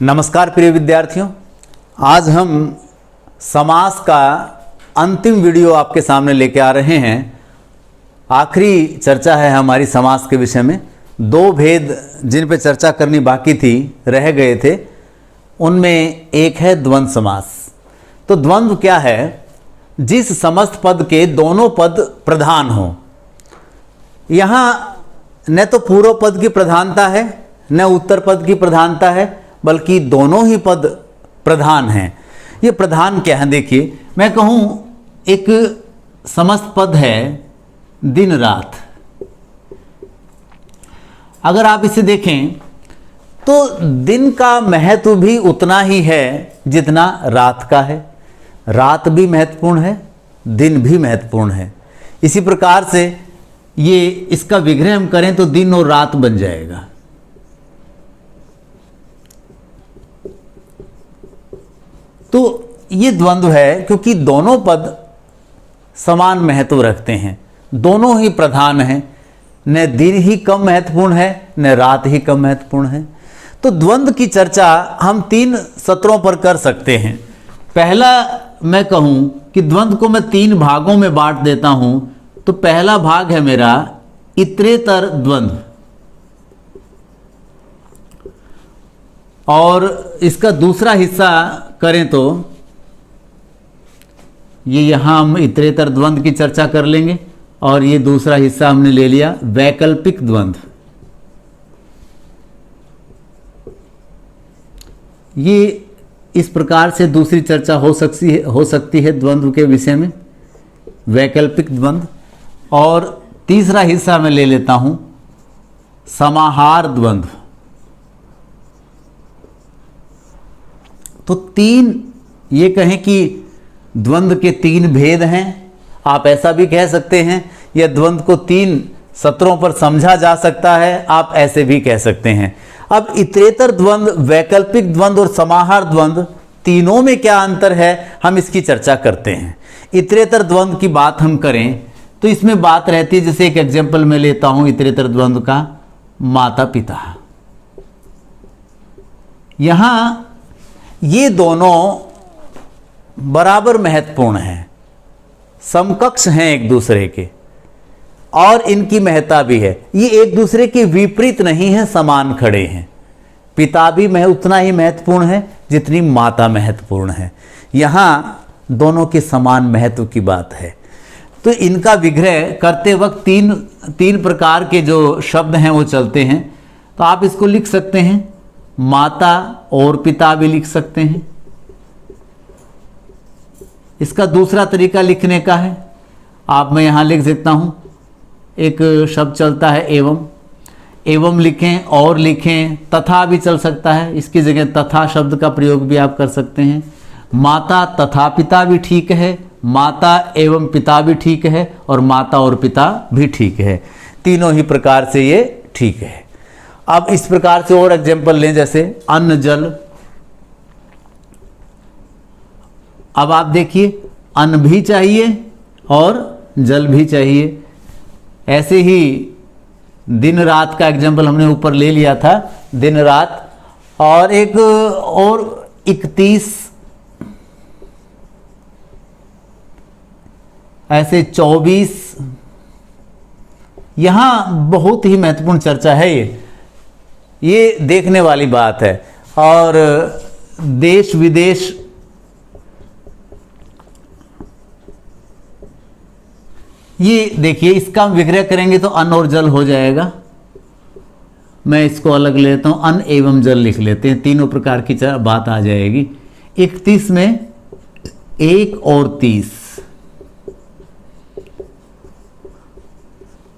नमस्कार प्रिय विद्यार्थियों, आज हम समास का अंतिम वीडियो आपके सामने लेके आ रहे हैं। आखिरी चर्चा है हमारी समास के विषय में। दो भेद जिन पे चर्चा करनी बाकी थी, रह गए थे, उनमें एक है द्वंद्व समास। तो द्वंद्व क्या है? जिस समस्त पद के दोनों पद प्रधान हों। यहाँ न तो पूर्व पद की प्रधानता है न उत्तर पद की प्रधानता है, बल्कि दोनों ही पद प्रधान हैं। ये प्रधान क्या है? देखिए, मैं कहूँ एक समस्त पद है दिन रात। अगर आप इसे देखें तो दिन का महत्व भी उतना ही है जितना रात का है। रात भी महत्वपूर्ण है, दिन भी महत्वपूर्ण है। इसी प्रकार से ये इसका विग्रह हम करें तो दिन और रात बन जाएगा। तो ये द्वंद्व है क्योंकि दोनों पद समान महत्व रखते हैं, दोनों ही प्रधान हैं। न दिन ही कम महत्वपूर्ण है न रात ही कम महत्वपूर्ण है। तो द्वंद्व की चर्चा हम 3 सत्रों पर कर सकते हैं। पहला मैं कहूं कि द्वंद्व को मैं 3 भागों में बांट देता हूं। तो पहला भाग है मेरा इतरेतर द्वंद्व, और इसका दूसरा हिस्सा करें तो ये यहां हम इतरेतर द्वंद्व की चर्चा कर लेंगे, और ये दूसरा हिस्सा हमने ले लिया वैकल्पिक द्वंद्व। ये इस प्रकार से दूसरी चर्चा हो सकती है द्वंद्व के विषय में, वैकल्पिक द्वंद्व। और तीसरा हिस्सा मैं ले लेता हूं समाहार द्वंद्व। तो 3, ये कहें कि द्वंद्व के 3 भेद हैं। आप ऐसा भी कह सकते हैं यह द्वंद्व को 3 सत्रों पर समझा जा सकता है, आप ऐसे भी कह सकते हैं। अब इतरेतर द्वंद्व, वैकल्पिक द्वंद्व और समाहार द्वंद्व, तीनों में क्या अंतर है, हम इसकी चर्चा करते हैं। इतरेतर द्वंद्व की बात हम करें तो इसमें बात रहती है, जैसे एक एग्जाम्पल मैं लेता हूं इतरेतर द्वंद्व का, माता पिता। यहां ये दोनों बराबर महत्वपूर्ण हैं, समकक्ष हैं एक दूसरे के, और इनकी महत्ता भी है। ये एक दूसरे के विपरीत नहीं है, समान खड़े हैं। पिता भी उतना ही महत्वपूर्ण है जितनी माता महत्वपूर्ण है। यहाँ दोनों के समान महत्व की बात है। तो इनका विग्रह करते वक्त तीन प्रकार के जो शब्द हैं वो चलते हैं। तो आप इसको लिख सकते हैं माता और पिता भी लिख सकते हैं। इसका दूसरा तरीका लिखने का है, आप मैं यहां लिख सकता हूं, एक शब्द चलता है एवं लिखें, और लिखें, तथा भी चल सकता है। इसकी जगह तथा शब्द का प्रयोग भी आप कर सकते हैं। माता तथा पिता भी ठीक है, माता एवं पिता भी ठीक है, और माता और पिता भी ठीक है। तीनों ही प्रकार से ये ठीक है। अब इस प्रकार से और एग्जाम्पल लें, जैसे अन्न जल। अब आप देखिए, अन्न भी चाहिए और जल भी चाहिए। ऐसे ही दिन रात का एग्जाम्पल हमने ऊपर ले लिया था, दिन रात। और एक और 31, ऐसे 24। यहां बहुत ही महत्वपूर्ण चर्चा है, ये देखने वाली बात है। और देश विदेश, ये देखिए, इसका विग्रह करेंगे तो अन्न और जल हो जाएगा। मैं इसको अलग लेता हूं, अन्न एवं जल लिख लेते हैं, तीनों प्रकार की बात आ जाएगी। 31 में 1 और 30,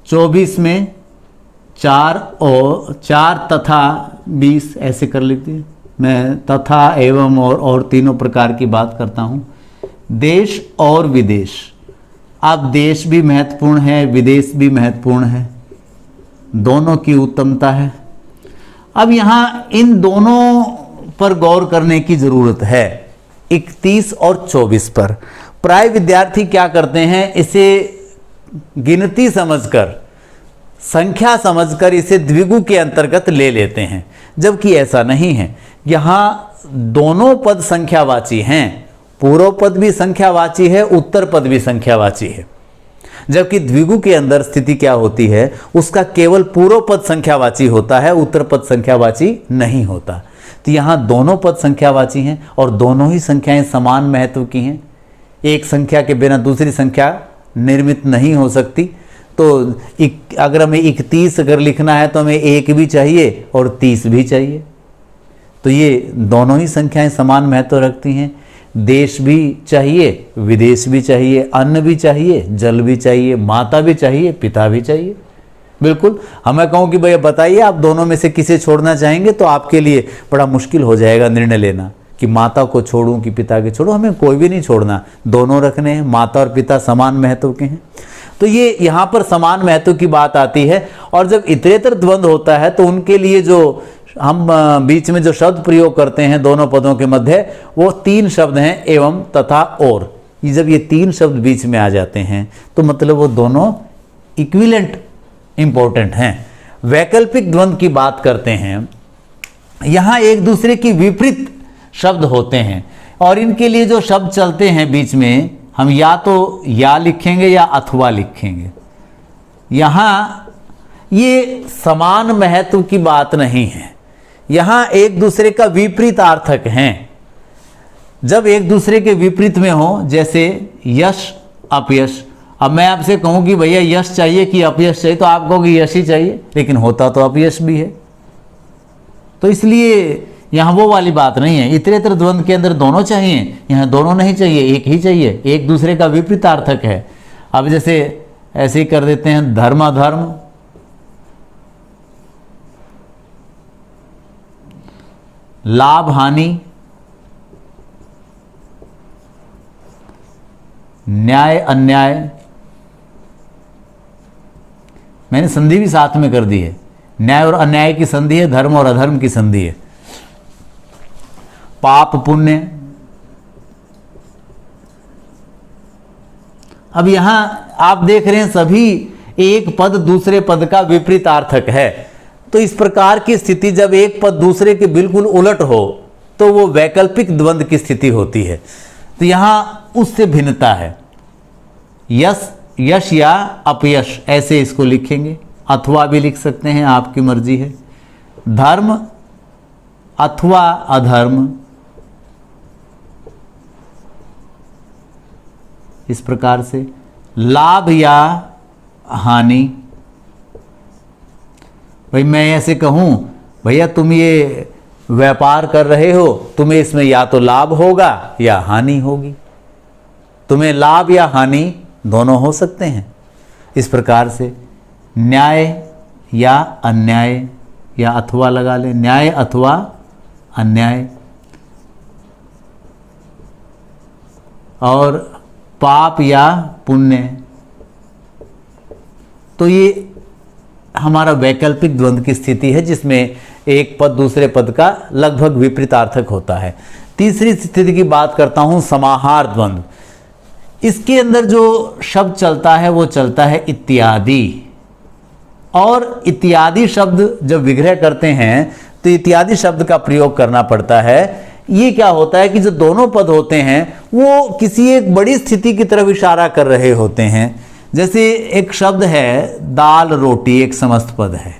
24 में 4 तथा 20, ऐसे कर लेते हैं। मैं तथा एवं और तीनों प्रकार की बात करता हूं। देश और विदेश, अब देश भी महत्वपूर्ण है, विदेश भी महत्वपूर्ण है, दोनों की उत्तमता है। अब यहाँ इन दोनों पर गौर करने की जरूरत है, 31 और 24 पर। प्राय विद्यार्थी क्या करते हैं, इसे गिनती समझकर संख्या समझकर इसे द्विगु के अंतर्गत ले लेते हैं, जबकि ऐसा नहीं है। यहाँ दोनों पद संख्यावाची हैं, पूर्व पद भी संख्यावाची है, उत्तर पद भी संख्यावाची है। जबकि द्विगु के अंदर स्थिति क्या होती है, उसका केवल पूर्व पद संख्यावाची होता है, उत्तर पद संख्यावाची नहीं होता। तो यहाँ दोनों पद संख्यावाची हैं और दोनों ही संख्याएं समान महत्व की हैं। एक संख्या के बिना दूसरी संख्या निर्मित नहीं हो सकती। तो अगर हमें 31 अगर लिखना है तो हमें 1 भी चाहिए और 30 भी चाहिए। तो ये दोनों ही संख्याएं समान महत्व रखती हैं। देश भी चाहिए, विदेश भी चाहिए, अन्न भी चाहिए, जल भी चाहिए, माता भी चाहिए, पिता भी चाहिए। बिल्कुल, हमें कहूँ कि भैया बताइए आप दोनों में से किसे छोड़ना चाहेंगे, तो आपके लिए बड़ा मुश्किल हो जाएगा निर्णय लेना कि माता को छोड़ूं कि पिता के छोड़ूं। हमें कोई भी नहीं छोड़ना, दोनों रखने हैं। माता और पिता समान महत्व के हैं। तो ये यहाँ पर समान महत्व की बात आती है। और जब इतरेतर द्वंद्व होता है तो उनके लिए जो हम बीच में जो शब्द प्रयोग करते हैं दोनों पदों के मध्य, वो 3 शब्द हैं, एवं, तथा, और। ये जब ये 3 शब्द बीच में आ जाते हैं तो मतलब वो दोनों इक्विवेलेंट इंपॉर्टेंट हैं। वैकल्पिक द्वंद्व की बात करते हैं, यहाँ एक दूसरे की विपरीत शब्द होते हैं और इनके लिए जो शब्द चलते हैं बीच में, हम या तो या लिखेंगे या अथवा लिखेंगे। यहाँ ये समान महत्व की बात नहीं है, यहाँ एक दूसरे का विपरीतार्थक हैं। जब एक दूसरे के विपरीत में हो, जैसे यश अपयश, अब मैं आपसे कहूँ कि भैया यश चाहिए कि अपयश चाहिए, तो आप कहोगे यश ही चाहिए, लेकिन होता तो अपयश भी है। तो इसलिए यहाँ वो वाली बात नहीं है। इतरेतर द्वंद्व के अंदर दोनों चाहिए, यहाँ दोनों नहीं चाहिए, एक ही चाहिए, एक दूसरे का विपरीतार्थक है। अब जैसे ऐसे ही कर देते हैं, धर्म अधर्म, लाभ हानि, न्याय अन्याय। मैंने संधि भी साथ में कर दी है, न्याय और अन्याय की संधि है, धर्म और अधर्म की संधि है। पाप पुण्य। अब यहां आप देख रहे हैं सभी एक पद दूसरे पद का विपरीतार्थक है। तो इस प्रकार की स्थिति जब एक पद दूसरे के बिल्कुल उलट हो तो वो वैकल्पिक द्वंद्व की स्थिति होती है। तो यहां उससे भिन्नता है। यश यश या अपयश ऐसे इसको लिखेंगे, अथवा भी लिख सकते हैं, आपकी मर्जी है। धर्म अथवा अधर्म, इस प्रकार से। लाभ या हानि, भाई मैं ऐसे कहूं, भैया तुम ये व्यापार कर रहे हो, तुम्हें इसमें या तो लाभ होगा या हानि होगी। तुम्हें लाभ या हानि दोनों हो सकते हैं। इस प्रकार से न्याय या अन्याय, या अथवा लगा ले, न्याय अथवा अन्याय। और पाप या पुण्य। तो ये हमारा वैकल्पिक द्वंद्व की स्थिति है जिसमें एक पद दूसरे पद का लगभग विपरीतार्थक होता है। तीसरी स्थिति की बात करता हूं, समाहार द्वंद्व। इसके अंदर जो शब्द चलता है वो चलता है इत्यादि। और इत्यादि शब्द जब विग्रह करते हैं तो इत्यादि शब्द का प्रयोग करना पड़ता है। ये क्या होता है कि जो दोनों पद होते हैं वो किसी एक बड़ी स्थिति की तरफ इशारा कर रहे होते हैं। जैसे एक शब्द है दाल रोटी, एक समस्त पद है।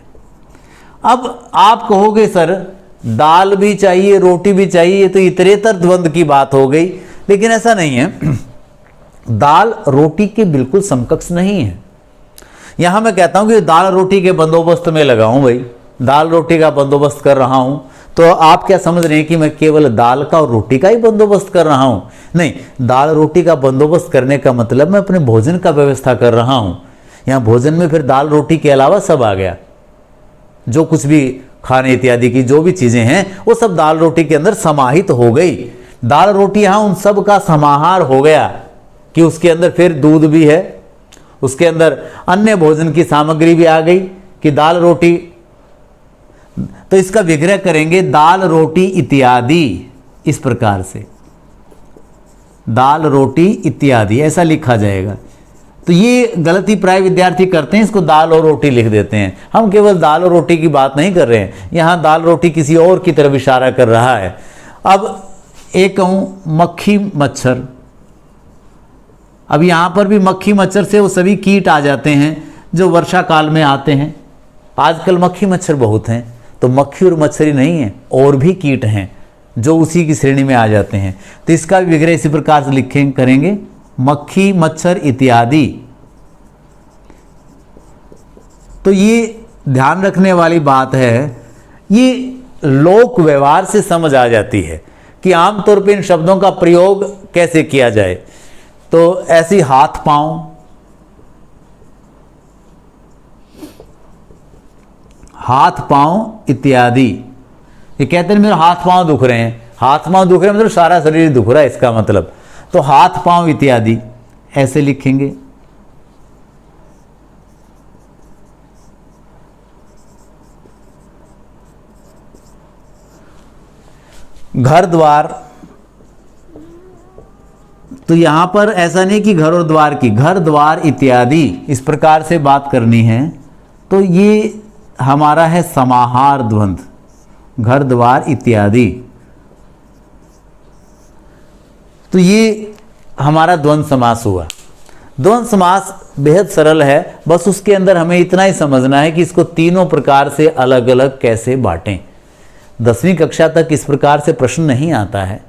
अब आप कहोगे सर दाल भी चाहिए रोटी भी चाहिए, तो इतरेतर द्वंद्व की बात हो गई, लेकिन ऐसा नहीं है। दाल रोटी के बिल्कुल समकक्ष नहीं है। यहां मैं कहता हूं कि दाल रोटी के बंदोबस्त में लगा हूं, भाई दाल रोटी का बंदोबस्त कर रहा हूं, तो आप क्या समझ रहे हैं कि मैं केवल दाल का और रोटी का ही बंदोबस्त कर रहा हूं? नहीं, दाल रोटी का बंदोबस्त करने का मतलब मैं अपने भोजन का व्यवस्था कर रहा हूं। यहां भोजन में फिर दाल रोटी के अलावा सब आ गया, जो कुछ भी खाने इत्यादि की जो भी चीजें हैं वो सब दाल रोटी के अंदर समाहित हो गई। दाल रोटी यहां उन सब का समाहार हो गया कि उसके अंदर फिर दूध भी है, उसके अंदर अन्य भोजन की सामग्री भी आ गई कि दाल रोटी। तो इसका विग्रह करेंगे दाल रोटी इत्यादि, इस प्रकार से दाल रोटी इत्यादि ऐसा लिखा जाएगा। तो ये गलती प्राय विद्यार्थी करते हैं, इसको दाल और रोटी लिख देते हैं। हम केवल दाल और रोटी की बात नहीं कर रहे हैं, यहाँ दाल रोटी किसी और की तरफ इशारा कर रहा है। अब एक कहूँ मक्खी मच्छर, अब यहाँ पर भी मक्खी मच्छर से वो सभी कीट आ जाते हैं जो वर्षा काल में आते हैं। आजकल मक्खी मच्छर बहुत हैं, तो मक्खी और मच्छर ही नहीं है, और भी कीट हैं जो उसी की श्रेणी में आ जाते हैं। तो इसका भी विग्रह इसी प्रकार से लिखें करेंगे, मक्खी मच्छर इत्यादि। तो ये ध्यान रखने वाली बात है, ये लोक व्यवहार से समझ आ जाती है कि आमतौर पर इन शब्दों का प्रयोग कैसे किया जाए। तो ऐसी हाथ पांव, हाथ पांव इत्यादि। ये कहते हैं मेरे हाथ पांव दुख रहे हैं, हाथ पांव दुख रहे हैं मतलब सारा शरीर दुख रहा है इसका मतलब। तो हाथ पांव इत्यादि ऐसे लिखेंगे। घर द्वार, तो यहां पर ऐसा नहीं कि घर और द्वार की, घर द्वार इत्यादि इस प्रकार से बात करनी है। तो ये हमारा है समाहार द्वंद्व, घर द्वार इत्यादि। तो ये हमारा द्वंद्व समास हुआ। द्वंद्व समास बेहद सरल है, बस उसके अंदर हमें इतना ही समझना है कि इसको तीनों प्रकार से अलग अलग कैसे बांटें। 10वीं कक्षा तक इस प्रकार से प्रश्न नहीं आता है,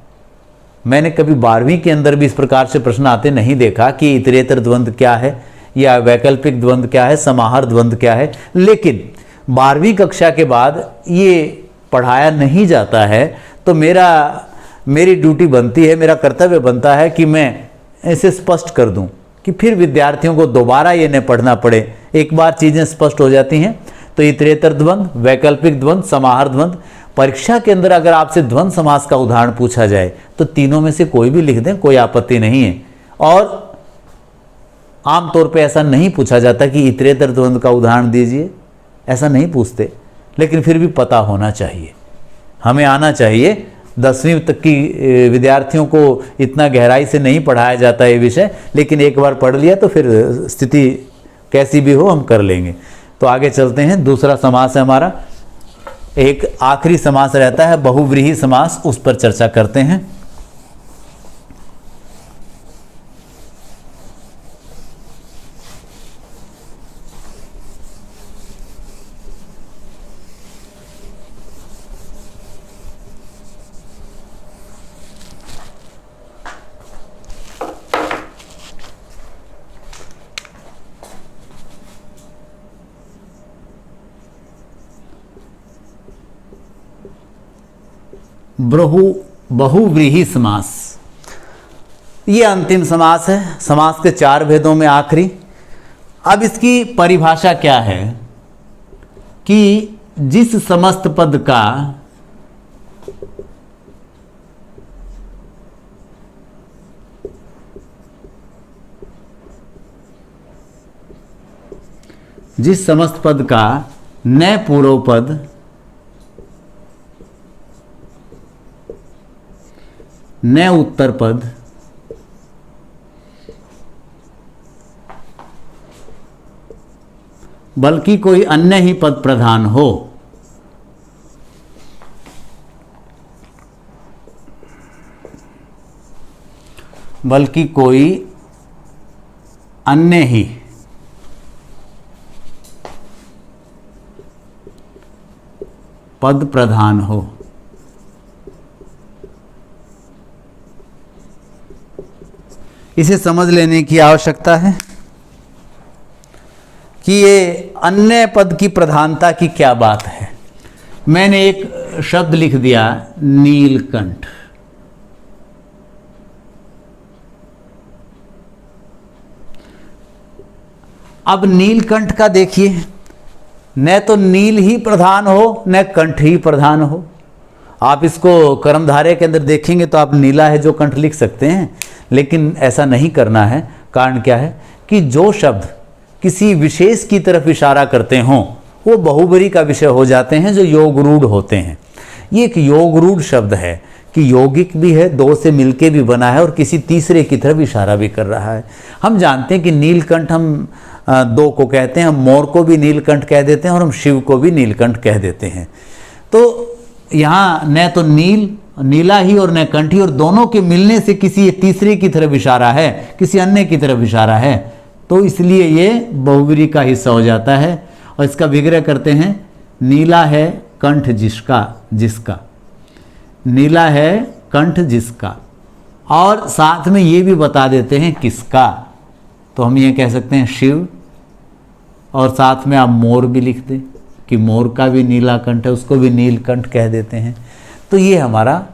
मैंने कभी 12वीं के अंदर भी इस प्रकार से प्रश्न आते नहीं देखा कि इतरेतर द्वंद्व क्या है या वैकल्पिक द्वंद्व क्या है, समाहार द्वंद्व क्या है। लेकिन 12वीं कक्षा के बाद ये पढ़ाया नहीं जाता है, तो मेरी ड्यूटी बनती है, मेरा कर्तव्य बनता है कि मैं इसे स्पष्ट कर दूं कि फिर विद्यार्थियों को दोबारा ये न पढ़ना पड़े। एक बार चीज़ें स्पष्ट हो जाती हैं। तो इतरेतर द्वंद्व, वैकल्पिक द्वंद्व, समाहार द्वंद्व। परीक्षा के अंदर अगर आपसे द्वंद्व समास का उदाहरण पूछा जाए तो तीनों में से कोई भी लिख दें, कोई आपत्ति नहीं है। और आमतौर पे ऐसा नहीं पूछा जाता कि इतरेतर द्वंद्व का उदाहरण दीजिए, ऐसा नहीं पूछते, लेकिन फिर भी पता होना चाहिए, हमें आना चाहिए। 10वीं तक की विद्यार्थियों को इतना गहराई से नहीं पढ़ाया जाता ये विषय, लेकिन एक बार पढ़ लिया तो फिर स्थिति कैसी भी हो हम कर लेंगे। तो आगे चलते हैं। दूसरा समास है हमारा, एक आखिरी समास रहता है बहुव्रीहि समास, उस पर चर्चा करते हैं। बहुव्रीहि समास, ये अंतिम समास है, समास के 4 भेदों में आखिरी। अब इसकी परिभाषा क्या है कि जिस समस्त पद का न पूर्व पद न उत्तर पद बल्कि कोई अन्य ही पद प्रधान हो, बल्कि कोई अन्य ही पद प्रधान हो। इसे समझ लेने की आवश्यकता है कि ये अन्य पद की प्रधानता की क्या बात है। मैंने एक शब्द लिख दिया नीलकंठ, अब नीलकंठ का देखिए, न तो नील ही प्रधान हो न कंठ ही प्रधान हो। आप इसको कर्मधारय के अंदर देखेंगे तो आप नीला है जो कंठ लिख सकते हैं, लेकिन ऐसा नहीं करना है। कारण क्या है कि जो शब्द किसी विशेष की तरफ इशारा करते हों वो बहुब्रीहि का विषय हो जाते हैं, जो योग रूढ़ होते हैं। ये एक योग रूढ़ शब्द है कि यौगिक भी है, दो से मिलके भी बना है और किसी तीसरे की तरफ इशारा भी कर रहा है। हम जानते हैं कि नीलकंठ हम दो को कहते हैं, हम मोर को भी नीलकंठ कह देते हैं और हम शिव को भी नीलकंठ कह देते हैं। तो यहाँ न तो नीला ही और न कंठी, और दोनों के मिलने से किसी तीसरे की तरफ इशारा है, किसी अन्य की तरफ इशारा है, तो इसलिए ये बहुव्रीहि का हिस्सा हो जाता है। और इसका विग्रह करते हैं, नीला है कंठ जिसका, नीला है कंठ जिसका, और साथ में ये भी बता देते हैं किसका। तो हम ये कह सकते हैं शिव, और साथ में आप मोर भी लिख दें कि मोर का भी नीला कंठ है, उसको भी नीलकंठ कह देते हैं। तो ये हमारा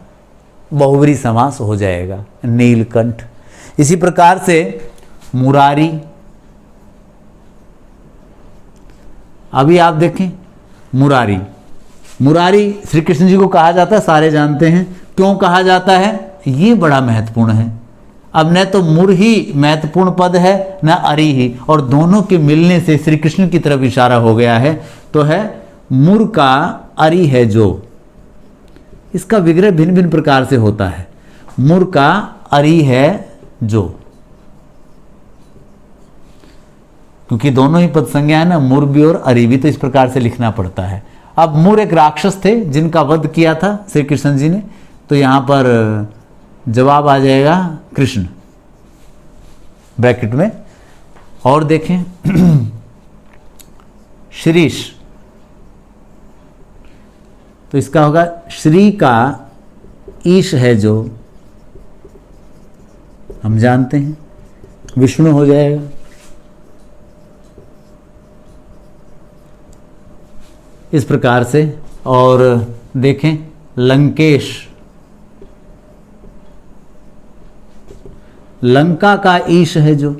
बहुव्रीहि समास हो जाएगा, नीलकंठ। इसी प्रकार से मुरारी, अभी आप देखें मुरारी, मुरारी श्री कृष्ण जी को कहा जाता है, सारे जानते हैं। क्यों कहा जाता है, ये बड़ा महत्वपूर्ण है। अब न तो मुर ही महत्वपूर्ण पद है, न अरि ही, और दोनों के मिलने से श्री कृष्ण की तरफ इशारा हो गया है। तो है मुर का अरि है जो, इसका विग्रह भिन्न भिन्न प्रकार से होता है। मुर का अरि है जो, क्योंकि दोनों ही पद संज्ञा है ना, मुर भी और अरि भी, तो इस प्रकार से लिखना पड़ता है। अब मुर एक राक्षस थे जिनका वध किया था श्री कृष्ण जी ने, तो यहां पर जवाब आ जाएगा कृष्ण ब्रैकेट में। और देखें श्रीश, तो इसका होगा श्री का ईश है जो, हम जानते हैं विष्णु हो जाएगा। इस प्रकार से। और देखें लंकेश, लंका का ईश है जो,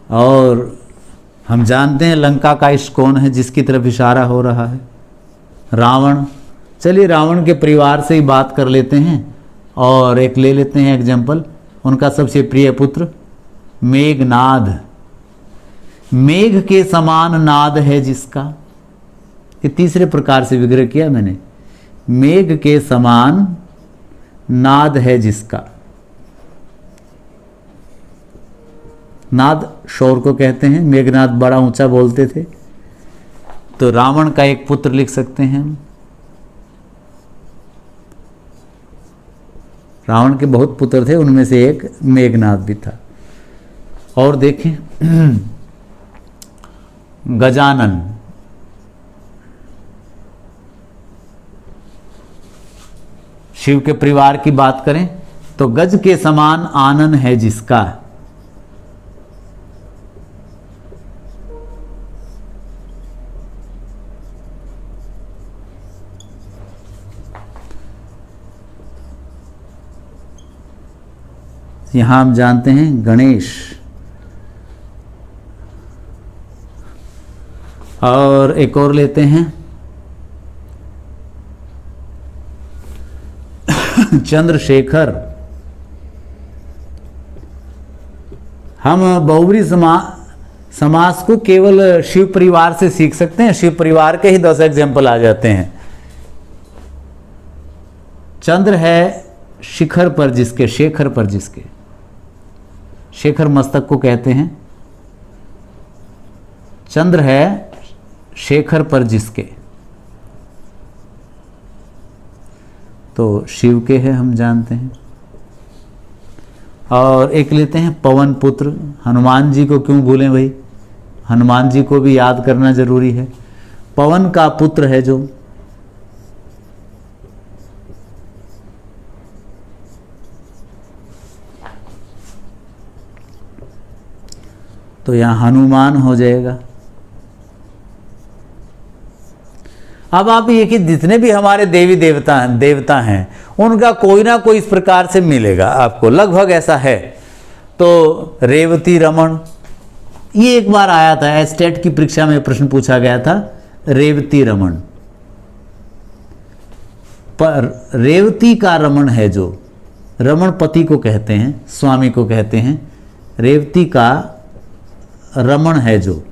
और हम जानते हैं लंका का ईश कौन है जिसकी तरफ इशारा हो रहा है, रावण। चलिए रावण के परिवार से ही बात कर लेते हैं और एक ले लेते हैं एग्जाम्पल, उनका सबसे प्रिय पुत्र मेघनाद। मेघ के समान नाद है जिसका, ये तीसरे प्रकार से विग्रह किया मैंने, मेघ के समान नाद है जिसका। नाद शौर को कहते हैं, मेघनाद बड़ा ऊंचा बोलते थे। तो रावण का एक पुत्र लिख सकते हैं हम, रावण के बहुत पुत्र थे, उनमें से एक मेघनाद भी था। और देखें गजानन, शिव के परिवार की बात करें तो गज के समान आनन है जिसका। यहां हम जानते हैं गणेश। और एक और लेते हैं चंद्रशेखर। हम बहुव्रीहि समास को केवल शिव परिवार से सीख सकते हैं, शिव परिवार के ही 10 एग्जाम्पल आ जाते हैं। चंद्र है शिखर पर जिसके, शेखर पर जिसके, शेखर मस्तक को कहते हैं। चंद्र है शेखर पर जिसके, तो शिव के है, हम जानते हैं। और एक लेते हैं पवन पुत्र। हनुमान जी को क्यों भूलें भाई, हनुमान जी को भी याद करना जरूरी है। पवन का पुत्र है जो, तो यहां हनुमान हो जाएगा। अब आप ये कि जितने भी हमारे देवी देवता हैं उनका कोई ना कोई इस प्रकार से मिलेगा आपको, लगभग ऐसा है। तो रेवती रमन, ये एक बार आया था एस्टेट की परीक्षा में, प्रश्न पूछा गया था रेवती रमन। पर रेवती का रमन है जो, रमन पति को कहते हैं, स्वामी को कहते हैं। रेवती का रमन है जो,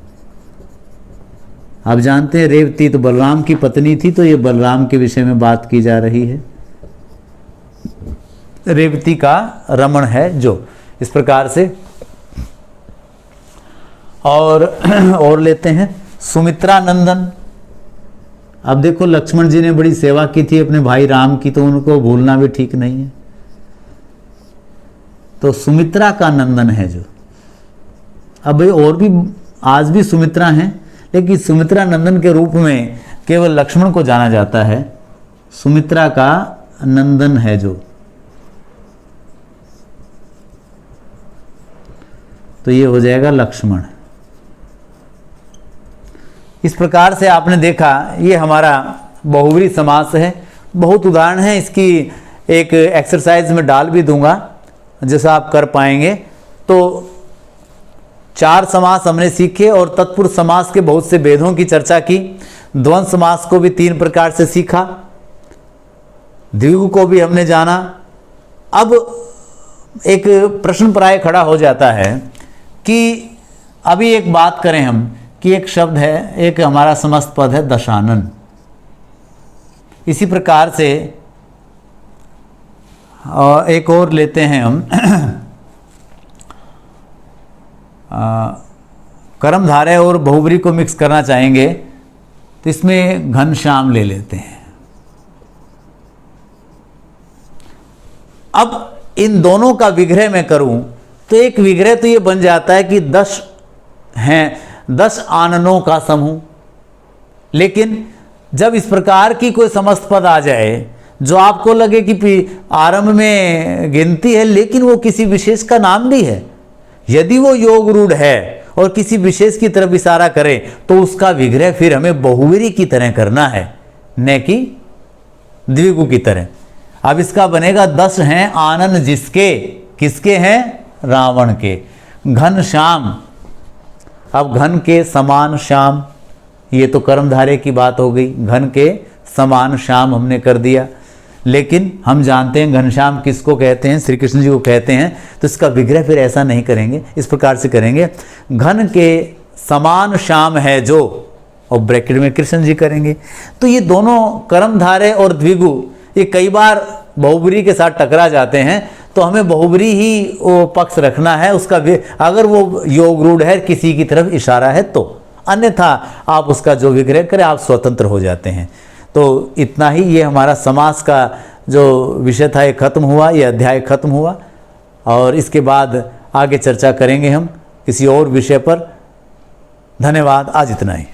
आप जानते हैं रेवती तो बलराम की पत्नी थी, तो ये बलराम के विषय में बात की जा रही है। रेवती का रमण है जो, इस प्रकार से। और लेते हैं सुमित्रा नंदन। अब देखो लक्ष्मण जी ने बड़ी सेवा की थी अपने भाई राम की, तो उनको भूलना भी ठीक नहीं है। तो सुमित्रा का नंदन है जो। अब भाई और भी आज भी सुमित्रा हैं, लेकिन सुमित्रा नंदन के रूप में केवल लक्ष्मण को जाना जाता है। सुमित्रा का नंदन है जो, तो ये हो जाएगा लक्ष्मण। इस प्रकार से आपने देखा, ये हमारा बहुव्रीहि समास है। बहुत उदाहरण है इसकी, एक एक्सरसाइज में डाल भी दूंगा जैसा आप कर पाएंगे। तो 4 समास हमने सीखे और तत्पुरुष समास के बहुत से भेदों की चर्चा की। द्वंद्व समास को भी 3 प्रकार से सीखा, द्विगु को भी हमने जाना। अब एक प्रश्न प्राय खड़ा हो जाता है कि अभी एक बात करें हम कि एक शब्द है, एक हमारा समस्त पद है दशानन। इसी प्रकार से एक और लेते हैं हम कर्मधारय और बहुव्रीहि को मिक्स करना चाहेंगे, तो इसमें घनश्याम ले लेते हैं। अब इन दोनों का विग्रह मैं करूं तो एक विग्रह तो ये बन जाता है कि 10 हैं, 10 आननों का समूह। लेकिन जब इस प्रकार की कोई समस्त पद आ जाए जो आपको लगे कि आरंभ में गिनती है लेकिन वो किसी विशेष का नाम नहीं है, यदि वो योग रूढ़ है और किसी विशेष की तरफ इशारा करे, तो उसका विग्रह फिर हमें बहुव्रीहि की तरह करना है, न कि द्विगु की तरह। अब इसका बनेगा 10 हैं आनन जिसके, किसके हैं? रावण के। घन श्याम, अब घन के समान श्याम, ये तो कर्मधारय की बात हो गई। घन के समान श्याम हमने कर दिया, लेकिन हम जानते हैं घनश्याम किसको कहते हैं? श्री कृष्ण जी को कहते हैं। तो इसका विग्रह फिर ऐसा नहीं करेंगे, इस प्रकार से करेंगे, घन के समान श्याम है जो, और ब्रैकेट में कृष्ण जी करेंगे। तो ये दोनों कर्मधारय और द्विगु ये कई बार बहुव्रीहि के साथ टकरा जाते हैं, तो हमें बहुव्रीहि ही वो पक्ष रखना है उसका, अगर वो योग रूढ़ है, किसी की तरफ इशारा है तो। अन्यथा आप उसका जो विग्रह करें आप स्वतंत्र हो जाते हैं। तो इतना ही, ये हमारा समास का जो विषय था ये खत्म हुआ, ये अध्याय खत्म हुआ। और इसके बाद आगे चर्चा करेंगे हम किसी और विषय पर। धन्यवाद, आज इतना ही।